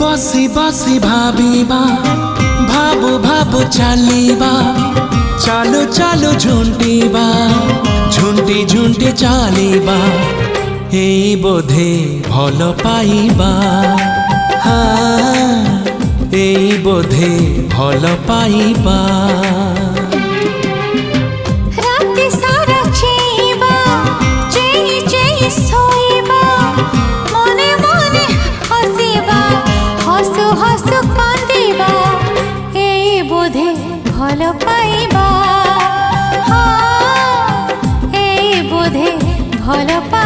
बसी बसी भाविबा भाबु भाबु चलिबा चालू चालू झुंटिबा झुंटी झुंटी चलिबा एई बोधे भल पाइबा हाँ एई बोधे भल पाइबा राति सारा चेइबा चेइ चेइ सोइबा मने मने हसिबा हसु हसु कांदिबा एई बोधे भल पाइबा हाँ एई बोधे भल पाइबा।